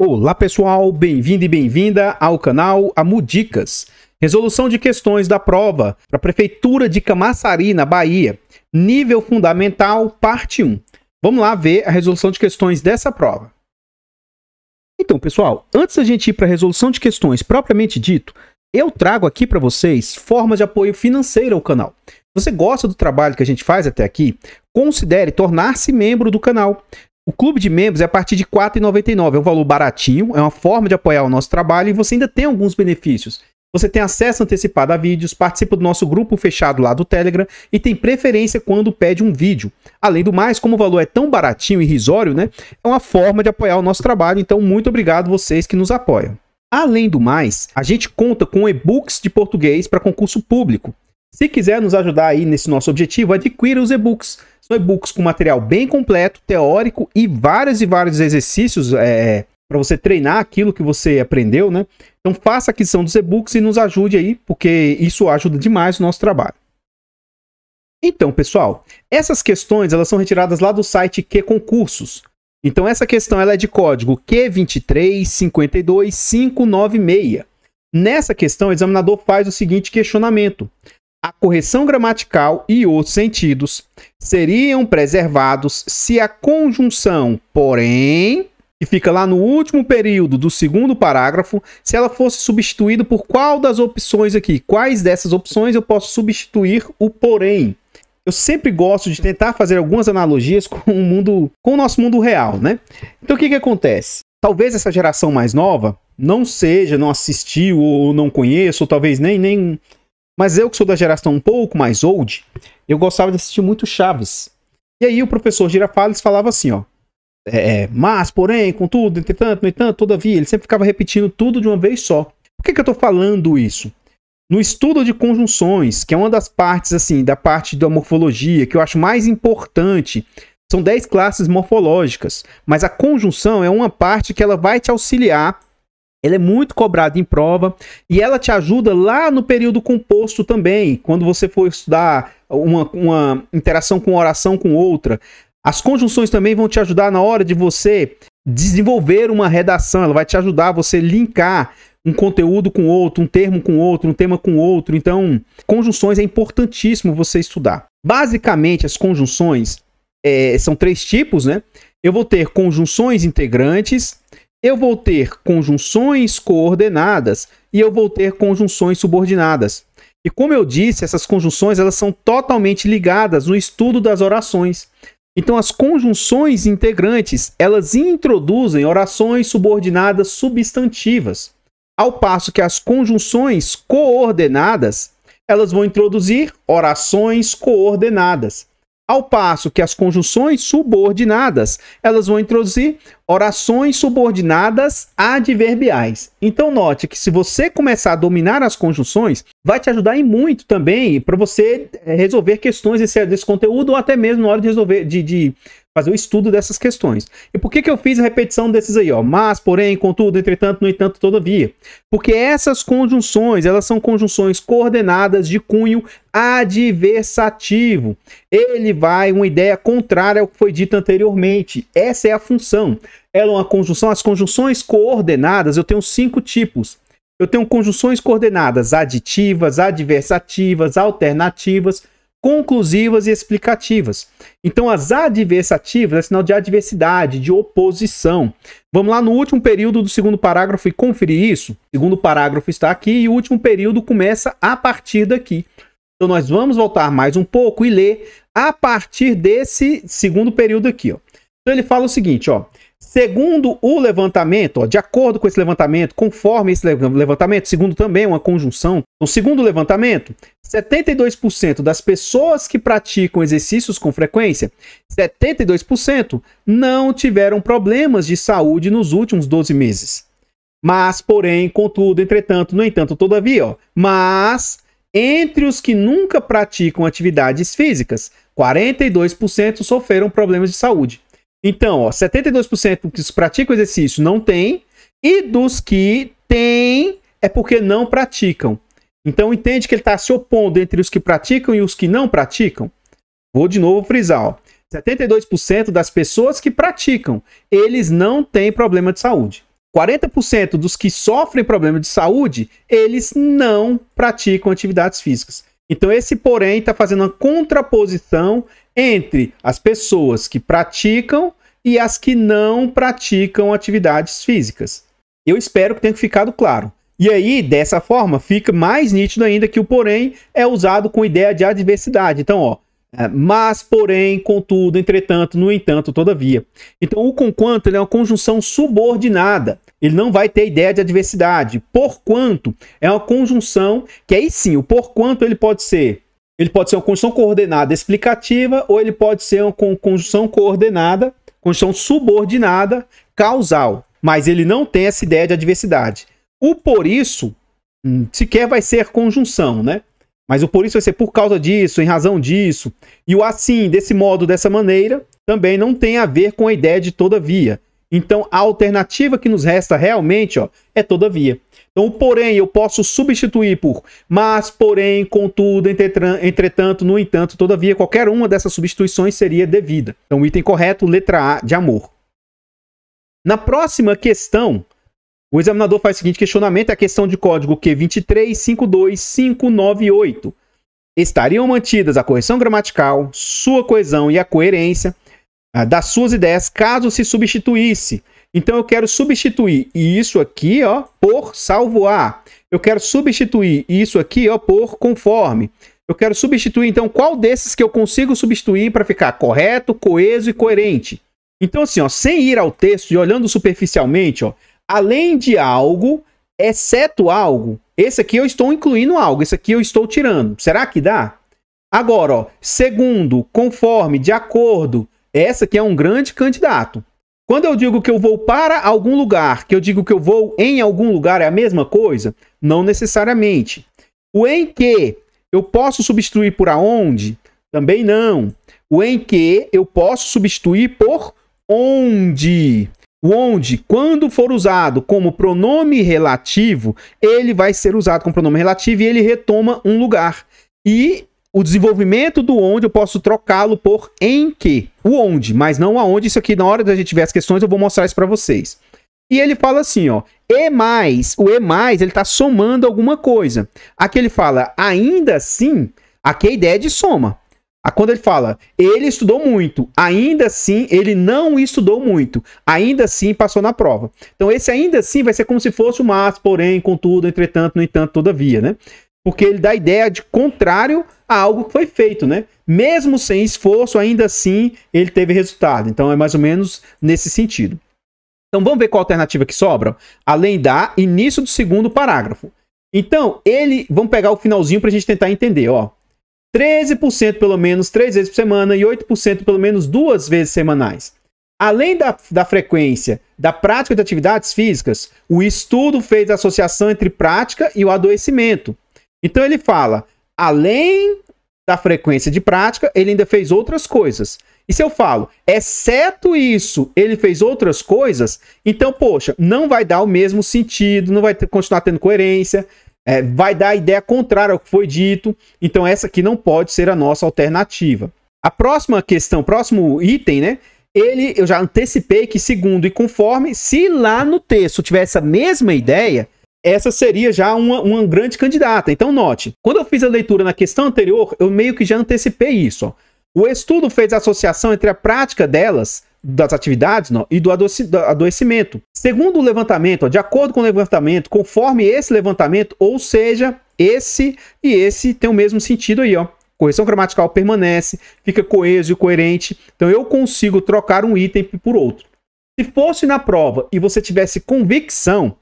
Olá pessoal, bem-vindo e bem-vinda ao canal Amudicas. Resolução de questões da prova para a Prefeitura de Camaçari, na Bahia. Nível Fundamental, parte 1. Vamos lá ver a resolução de questões dessa prova. Então pessoal, antes da gente ir para a resolução de questões propriamente dito, eu trago aqui para vocês formas de apoio financeiro ao canal. Se você gosta do trabalho que a gente faz até aqui, considere tornar-se membro do canal. O clube de membros é a partir de R$ 4,99, é um valor baratinho, é uma forma de apoiar o nosso trabalho e você ainda tem alguns benefícios. Você tem acesso antecipado a vídeos, participa do nosso grupo fechado lá do Telegram e tem preferência quando pede um vídeo. Além do mais, como o valor é tão baratinho e irrisório, né, é uma forma de apoiar o nosso trabalho, então muito obrigado vocês que nos apoiam. Além do mais, a gente conta com e-books de português para concurso público. Se quiser nos ajudar aí nesse nosso objetivo, adquira os e-books. São e-books com material bem completo, teórico e vários exercícios para você treinar aquilo que você aprendeu, né? Então faça a aquisição dos e-books e nos ajude aí, porque isso ajuda demais o nosso trabalho. Então, pessoal, essas questões elas são retiradas lá do site Q Concursos. Então essa questão ela é de código Q2352596. Nessa questão, o examinador faz o seguinte questionamento. A correção gramatical e os sentidos seriam preservados se a conjunção porém, que fica lá no último período do segundo parágrafo, se ela fosse substituída por qual das opções aqui? Quais dessas opções eu posso substituir o porém? Eu sempre gosto de tentar fazer algumas analogias com o nosso mundo real, né? Então o que acontece? Talvez essa geração mais nova não assistiu ou não conheço, ou talvez nem... Mas eu que sou da geração um pouco mais old, eu gostava de assistir muito Chaves. E aí o professor Girafales falava assim, ó. Mas, porém, contudo, entretanto, no entanto, todavia, ele sempre ficava repetindo tudo de uma vez só. Por que eu tô falando isso? No estudo de conjunções, que é uma das partes, assim, da parte da morfologia, que eu acho mais importante, são 10 classes morfológicas, mas a conjunção é uma parte que ela vai te auxiliar. Ela é muito cobrada em prova e ela te ajuda lá no período composto também, quando você for estudar uma interação com oração com outra. As conjunções também vão te ajudar na hora de você desenvolver uma redação, ela vai te ajudar a você linkar um conteúdo com outro, um termo com outro, um tema com outro. Então, conjunções é importantíssimo você estudar. Basicamente, as conjunções são 3 tipos, né? Eu vou ter conjunções integrantes, eu vou ter conjunções coordenadas e eu vou ter conjunções subordinadas. E como eu disse, essas conjunções elas são totalmente ligadas no estudo das orações. Então as conjunções integrantes, elas introduzem orações subordinadas substantivas, ao passo que as conjunções coordenadas, elas vão introduzir orações coordenadas. Ao passo que as conjunções subordinadas, elas vão introduzir orações subordinadas adverbiais. Então note que se você começar a dominar as conjunções, vai te ajudar em muito também para você resolver questões desse conteúdo ou até mesmo na hora de resolver, de fazer o estudo dessas questões. E por que eu fiz a repetição desses aí? Ó? Mas, porém, contudo, entretanto, no entanto, todavia. Porque essas conjunções, elas são conjunções coordenadas de cunho adversativo. Ele vai uma ideia contrária ao que foi dito anteriormente. Essa é a função. Ela é uma conjunção. As conjunções coordenadas, eu tenho 5 tipos. Eu tenho conjunções coordenadas aditivas, adversativas, alternativas, conclusivas e explicativas. Então, as adversativas é sinal de adversidade, de oposição. Vamos lá no último período do segundo parágrafo e conferir isso. O segundo parágrafo está aqui e o último período começa a partir daqui. Então, nós vamos voltar mais um pouco e ler a partir desse segundo período aqui. Ó. Então, ele fala o seguinte, ó. Segundo o levantamento, ó, de acordo com esse levantamento, conforme esse levantamento, segundo também uma conjunção, então, segundo o levantamento, 72% das pessoas que praticam exercícios com frequência, 72% não tiveram problemas de saúde nos últimos 12 meses. Mas, porém, contudo, entretanto, no entanto, todavia, ó, mas entre os que nunca praticam atividades físicas, 42% sofreram problemas de saúde. Então, ó, 72% que praticam exercício não tem, e dos que têm é porque não praticam. Então, entende que ele está se opondo entre os que praticam e os que não praticam? Vou de novo frisar. Ó. 72% das pessoas que praticam, eles não têm problema de saúde. 40% dos que sofrem problema de saúde, eles não praticam atividades físicas. Então esse porém está fazendo uma contraposição entre as pessoas que praticam e as que não praticam atividades físicas. Eu espero que tenha ficado claro. E aí, dessa forma, fica mais nítido ainda que o porém é usado com ideia de adversidade. Então, ó, mas, porém, contudo, entretanto, no entanto, todavia. Então, o conquanto ele é uma conjunção subordinada. Ele não vai ter ideia de adversidade. Porquanto é uma conjunção que aí sim, o porquanto ele pode ser uma conjunção coordenada explicativa ou ele pode ser uma conjunção coordenada, conjunção subordinada causal. Mas ele não tem essa ideia de adversidade. O por isso sequer vai ser conjunção, né? Mas o por isso vai ser por causa disso, em razão disso. E o assim, desse modo, dessa maneira, também não tem a ver com a ideia de todavia. Então, a alternativa que nos resta realmente, ó, é todavia. Então, o porém eu posso substituir por mas, porém, contudo, entretanto, no entanto, todavia. Qualquer uma dessas substituições seria devida. Então, o item correto, letra A, de amor. Na próxima questão, o examinador faz o seguinte questionamento, é a questão de código Q2352598. Estariam mantidas a correção gramatical, sua coesão e a coerência das suas ideias caso se substituísse. Então eu quero substituir isso aqui, ó, por salvo A. Eu quero substituir isso aqui, ó, por conforme. Eu quero substituir, então, qual desses que eu consigo substituir para ficar correto, coeso e coerente? Então, assim, ó, sem ir ao texto e olhando superficialmente, ó, além de algo, exceto algo, esse aqui eu estou incluindo algo, esse aqui eu estou tirando. Será que dá? Agora, ó, segundo, conforme, de acordo, essa aqui é um grande candidato. Quando eu digo que eu vou para algum lugar, que eu digo que eu vou em algum lugar, é a mesma coisa? Não necessariamente. O em que eu posso substituir por aonde? Também não. O em que eu posso substituir por onde. O onde, quando for usado como pronome relativo, ele vai ser usado como pronome relativo e ele retoma um lugar. E o desenvolvimento do onde eu posso trocá-lo por em que. O onde, mas não aonde. Isso aqui, na hora da gente ver as questões, eu vou mostrar isso para vocês. E ele fala assim, ó, e mais, o e mais, ele está somando alguma coisa. Aqui ele fala, ainda assim, aqui é a ideia de soma. Quando ele fala, ele estudou muito, ainda assim, ele não estudou muito, ainda assim passou na prova. Então esse ainda assim vai ser como se fosse o mas, porém, contudo, entretanto, no entanto, todavia, né? Porque ele dá a ideia de contrário a algo que foi feito, né? Mesmo sem esforço, ainda assim, ele teve resultado. Então é mais ou menos nesse sentido. Então vamos ver qual alternativa que sobra, além da início do segundo parágrafo. Então, vamos pegar o finalzinho para a gente tentar entender, ó. 13% pelo menos 3 vezes por semana e 8% pelo menos 2 vezes semanais. Além da frequência da prática de atividades físicas, o estudo fez a associação entre prática e o adoecimento. Então ele fala, além da frequência de prática, ele ainda fez outras coisas. E se eu falo, exceto isso, ele fez outras coisas, então, poxa, não vai dar o mesmo sentido, não vai continuar tendo coerência, vai dar a ideia contrária ao que foi dito. Então essa aqui não pode ser a nossa alternativa. A próxima questão, próximo item, né? Eu já antecipei que segundo e conforme, se lá no texto tivesse a mesma ideia, essa seria já uma grande candidata. Então note, quando eu fiz a leitura na questão anterior, eu meio que já antecipei isso. Ó. O estudo fez a associação entre a prática delas, das atividades, não, e do adoecimento. Segundo o levantamento, ó, de acordo com o levantamento, conforme esse levantamento, ou seja, esse e esse tem o mesmo sentido aí, ó. Correção gramatical permanece, fica coeso e coerente. Então eu consigo trocar um item por outro. Se fosse na prova e você tivesse convicção,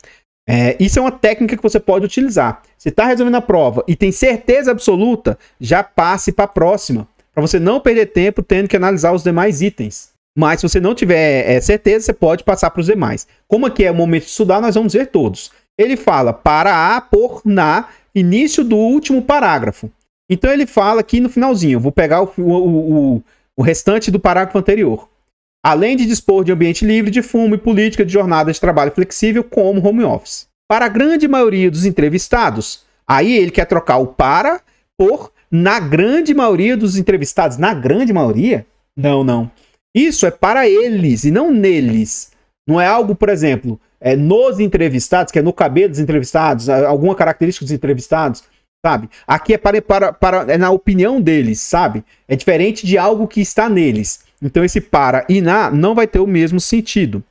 isso é uma técnica que você pode utilizar. Você está resolvendo a prova e tem certeza absoluta, já passe para a próxima, para você não perder tempo tendo que analisar os demais itens. Mas se você não tiver certeza, você pode passar para os demais. Como aqui é o momento de estudar, nós vamos ver todos. Ele fala para a, por, na, início do último parágrafo. Então ele fala aqui no finalzinho, eu vou pegar o restante do parágrafo anterior. Além de dispor de ambiente livre de fumo e política de jornada de trabalho flexível como home office. Para a grande maioria dos entrevistados, aí ele quer trocar o para por na grande maioria dos entrevistados. Na grande maioria? Não, não. Isso é para eles e não neles. Não é algo, por exemplo, nos entrevistados, que é no cabelo dos entrevistados, alguma característica dos entrevistados, sabe? Aqui é na opinião deles, sabe? É diferente de algo que está neles. Então esse para e na não vai ter o mesmo sentido.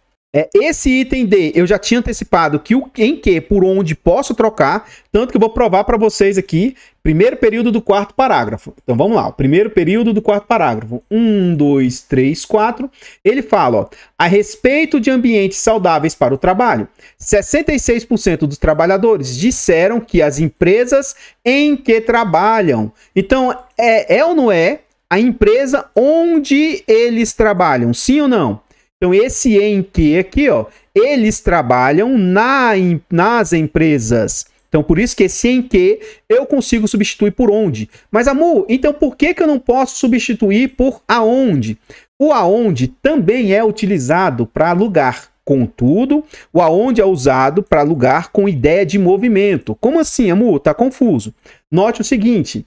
Esse item D, eu já tinha antecipado que o em que, por onde posso trocar, tanto que eu vou provar para vocês aqui, primeiro período do quarto parágrafo. Então vamos lá, o primeiro período do quarto parágrafo, 1, 2, 3, 4, ele fala, ó, a respeito de ambientes saudáveis para o trabalho, 66% dos trabalhadores disseram que as empresas em que trabalham. Então, é ou não é a empresa onde eles trabalham, sim ou não? Então, esse em que aqui, ó, eles trabalham nas empresas. Então, por isso que esse em que eu consigo substituir por onde. Mas, amor, então por que eu não posso substituir por aonde? O aonde também é utilizado para lugar. Contudo, o aonde é usado para lugar com ideia de movimento. Como assim, amor? Tá confuso. Note o seguinte.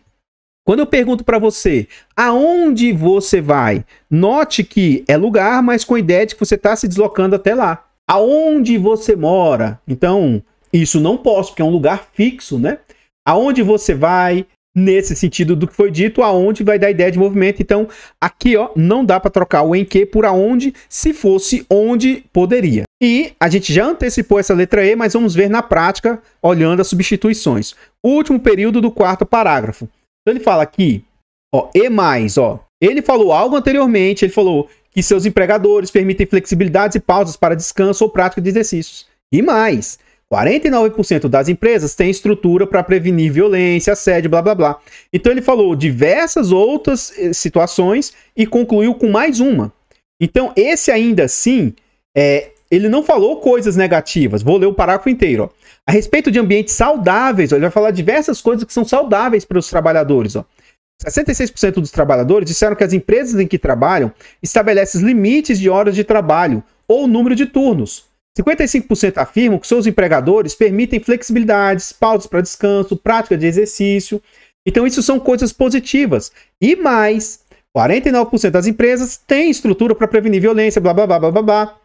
Quando eu pergunto para você, aonde você vai? Note que é lugar, mas com a ideia de que você está se deslocando até lá. Aonde você mora? Então, isso não posso, porque é um lugar fixo, né? Aonde você vai? Nesse sentido do que foi dito, aonde vai dar a ideia de movimento. Então, aqui, ó, não dá para trocar o em que por aonde, se fosse onde poderia. E a gente já antecipou essa letra E, mas vamos ver na prática, olhando as substituições. O último período do quarto parágrafo. Então ele fala aqui, ó, e mais, ó. Ele falou algo anteriormente, ele falou que seus empregadores permitem flexibilidades e pausas para descanso ou prática de exercícios. E mais, 49% das empresas têm estrutura para prevenir violência, assédio, blá, blá, blá. Então ele falou diversas outras situações e concluiu com mais uma. Então esse ainda assim, ele não falou coisas negativas. Vou ler o parágrafo inteiro, ó. A respeito de ambientes saudáveis, ó, ele vai falar diversas coisas que são saudáveis para os trabalhadores. Ó. 66% dos trabalhadores disseram que as empresas em que trabalham estabelecem limites de horas de trabalho ou número de turnos. 55% afirmam que seus empregadores permitem flexibilidades, pausas para descanso, prática de exercício. Então, isso são coisas positivas. E mais, 49% das empresas têm estrutura para prevenir violência, blá, blá, blá, blá, blá, blá.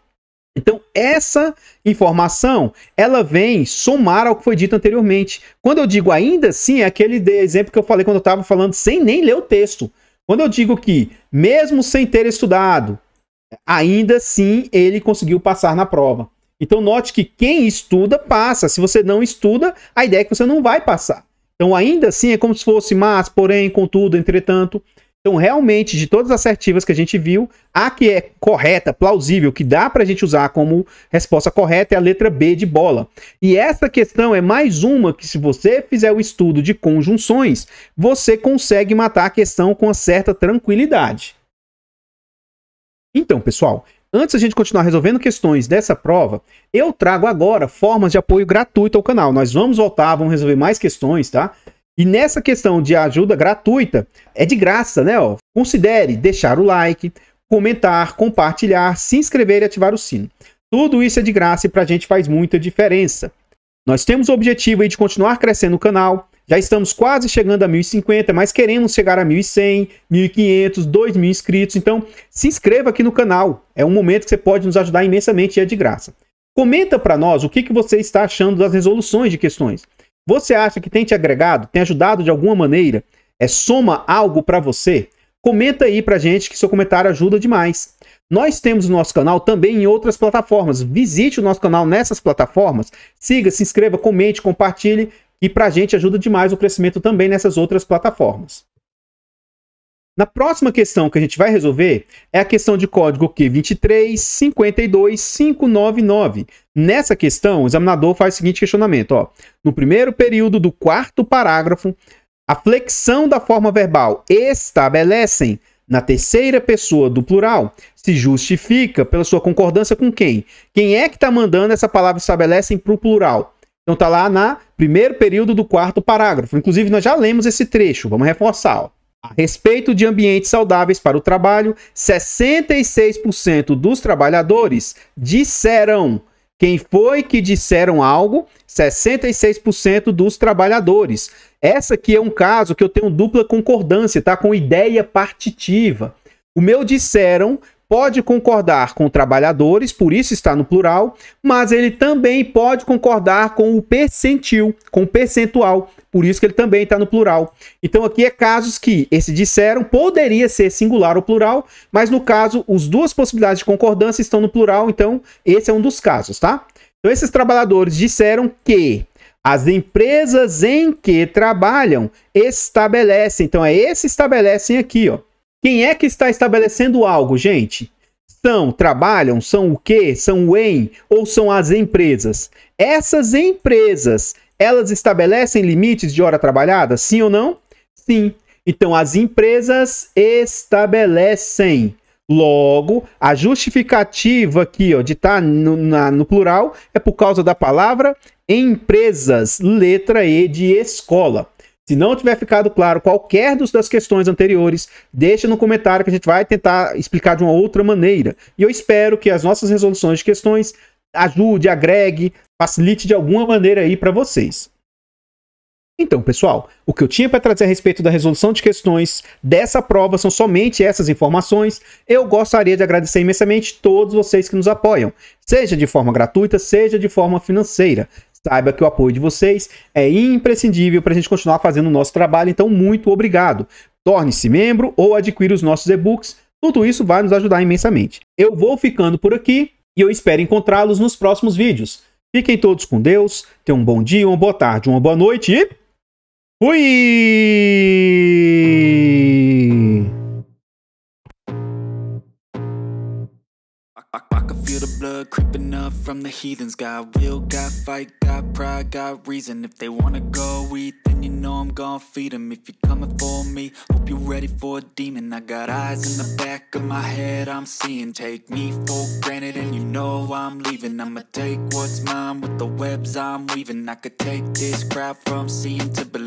Então, essa informação, ela vem somar ao que foi dito anteriormente. Quando eu digo ainda assim, é aquele exemplo que eu falei quando eu estava falando sem nem ler o texto. Quando eu digo que, mesmo sem ter estudado, ainda assim ele conseguiu passar na prova. Então, note que quem estuda, passa. Se você não estuda, a ideia é que você não vai passar. Então, ainda assim, é como se fosse mas, porém, contudo, entretanto. Então, realmente, de todas as assertivas que a gente viu, a que é correta, plausível, que dá para a gente usar como resposta correta é a letra B de bola. E essa questão é mais uma que, se você fizer o estudo de conjunções, você consegue matar a questão com uma certa tranquilidade. Então, pessoal, antes da gente continuar resolvendo questões dessa prova, eu trago agora formas de apoio gratuito ao canal. Nós vamos voltar, vamos resolver mais questões, tá? E nessa questão de ajuda gratuita, é de graça, né? Ó, considere deixar o like, comentar, compartilhar, se inscrever e ativar o sino. Tudo isso é de graça e pra gente faz muita diferença. Nós temos o objetivo aí de continuar crescendo o canal. Já estamos quase chegando a 1.050, mas queremos chegar a 1.100, 1.500, 2.000 inscritos. Então, se inscreva aqui no canal. É um momento que você pode nos ajudar imensamente e é de graça. Comenta para nós o que você está achando das resoluções de questões. Você acha que tem te agregado, tem ajudado de alguma maneira? Soma algo para você? Comenta aí pra gente que seu comentário ajuda demais. Nós temos o nosso canal também em outras plataformas. Visite o nosso canal nessas plataformas. Siga, se inscreva, comente, compartilhe. E pra gente ajuda demais o crescimento também nessas outras plataformas. Na próxima questão que a gente vai resolver é a questão de código Q2352599. Nessa questão, o examinador faz o seguinte questionamento. Ó. No primeiro período do quarto parágrafo, a flexão da forma verbal estabelecem, na terceira pessoa do plural, se justifica pela sua concordância com quem? Quem é que está mandando essa palavra estabelecem para o plural? Então está lá no primeiro período do quarto parágrafo. Inclusive, nós já lemos esse trecho. Vamos reforçar. Ó. A respeito de ambientes saudáveis para o trabalho, 66% dos trabalhadores disseram. Quem foi que disseram algo? 66% dos trabalhadores. Essa aqui é um caso que eu tenho dupla concordância, tá? Com ideia partitiva. O meu disseram pode concordar com trabalhadores, por isso está no plural, mas ele também pode concordar com o percentil, com o percentual, por isso que ele também está no plural. Então aqui é casos que esse disseram poderia ser singular ou plural, mas no caso, as duas possibilidades de concordância estão no plural, então esse é um dos casos, tá? Então esses trabalhadores disseram que as empresas em que trabalham estabelecem, então é esse estabelecem aqui, ó. Quem é que está estabelecendo algo, gente? Trabalham, são o quê? São o em ou são as empresas? Essas empresas, elas estabelecem limites de hora trabalhada? Sim ou não? Sim. Então, as empresas estabelecem. Logo, a justificativa aqui, ó, de estar no plural é por causa da palavra empresas, letra E de escola. Se não tiver ficado claro qualquer das questões anteriores, deixa no comentário que a gente vai tentar explicar de uma outra maneira. E eu espero que as nossas resoluções de questões ajude, agregue, facilite de alguma maneira aí para vocês. Então, pessoal, o que eu tinha para trazer a respeito da resolução de questões dessa prova são somente essas informações. Eu gostaria de agradecer imensamente todos vocês que nos apoiam, seja de forma gratuita, seja de forma financeira. Saiba que o apoio de vocês é imprescindível para a gente continuar fazendo o nosso trabalho, então muito obrigado. Torne-se membro ou adquira os nossos e-books, tudo isso vai nos ajudar imensamente. Eu vou ficando por aqui e eu espero encontrá-los nos próximos vídeos. Fiquem todos com Deus, tenham um bom dia, uma boa tarde, uma boa noite e... fui! I can feel the blood creeping up from the heathens. Got will, got fight, got pride, got reason. If they wanna go eat, then you know I'm gon' feed them. If you're coming for me, hope you're ready for a demon. I got eyes in the back of my head, I'm seeing. Take me for granted and you know I'm leaving. I'ma take what's mine with the webs I'm weaving. I could take this crowd from seeing to believing.